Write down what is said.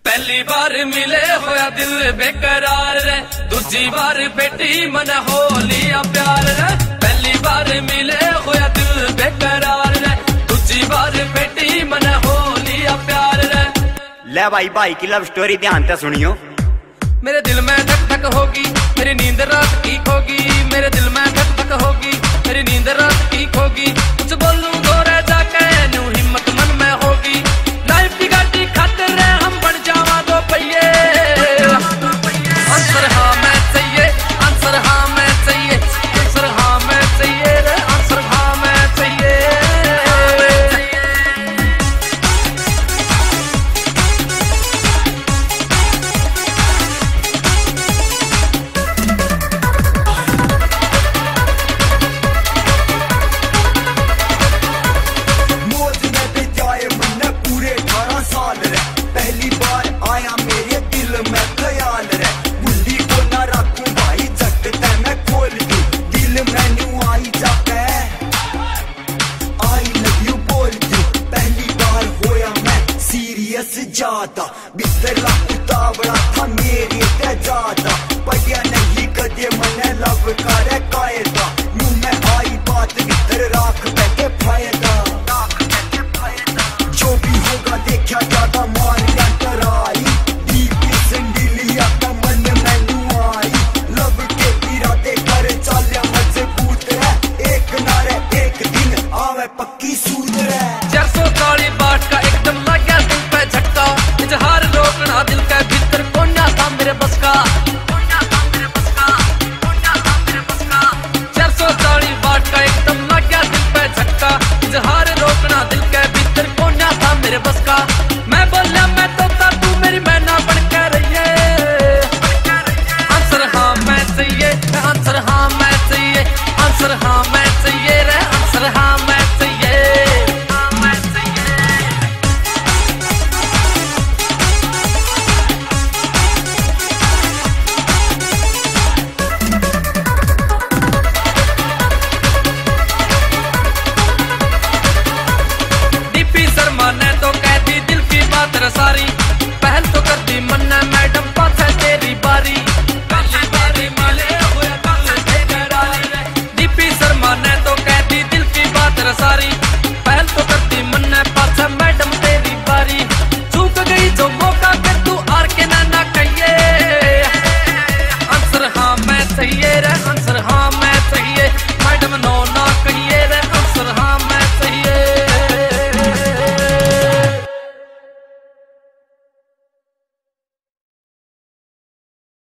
पहली बार मिले होया दिल बेकरार रे, दूजी बार बेटी मन हो लिया प्यार रे। पहली बार मिले होया दिल बेकरार रे, दूजी बार बेटी मन हो लिया प्यार रे। ले भाई की लव स्टोरी ध्यान से सुनियो। मेरे दिल में धक धक होगी, मेरी नींद रात ठीक होगी। मेरे दिल में धक धक होगी, मेरी नींद रात ठीक होगी। कुछ बोलूं तो रह जाके न्यू हिम्मत मन में होगी। लाइफ की गाड़ी खातिर रे हम बन जावा दो पहिए। आंसर हाँ मैं चाहिए, आंसर हाँ मैं चाहिए, आंसर हाँ मैं चाहिए रे, आंसर हाँ मैं चाहिए। पहली बार आया मेरे दिल में ख्याल रे, बुल्ली को ना रखूं भाई झटते मैं खोल दूं। दिल में न्यू आई जाके आई लव यू बोल दूं। पहली बार होया मैं सीरियस ज्यादा, बिस्तरा उतावड़ा था मेरे ते ज्यादा। पढ़िया नहीं कदे मने लव करे कायदा, मुंह में आई बात भीतर राख बैठे फायदा। जो भी होगा देखा ज्यादा मार पक्की सूद है। 440 बाट का एकदम लग गया दिल पे झटका। इजहार रोकना दिल के भीतर कोना था मेरे बस का। 440 बाट का एकदम लग गया दिल पे झटका। इजहार रोकना दिल के भीतर कोना था मेरे बस का। मैं बोला मैं तो तू मेरी मैना बन के रही है। आंसर हाँ मैं चाहिए, आंसर हाँ मैं चाहिए, आंसर हाँ मैं चाहिए रे, आंसर हाँ मैं सारी। पहल तो कर दी मन्ना मैडम पास है तेरी बारी। पहली बारी मिले हुए दिल बेकरार रे, दीपी शर्मा ने तो कह दी दिल की बात सारी। पहल तो कर दी मन्ना पास है मैडम तेरी बारी। चूक गई जो मौका के तू आर के ना कहिए। आंसर हाँ मैं चाहिए रे, आंसर हाँ मैं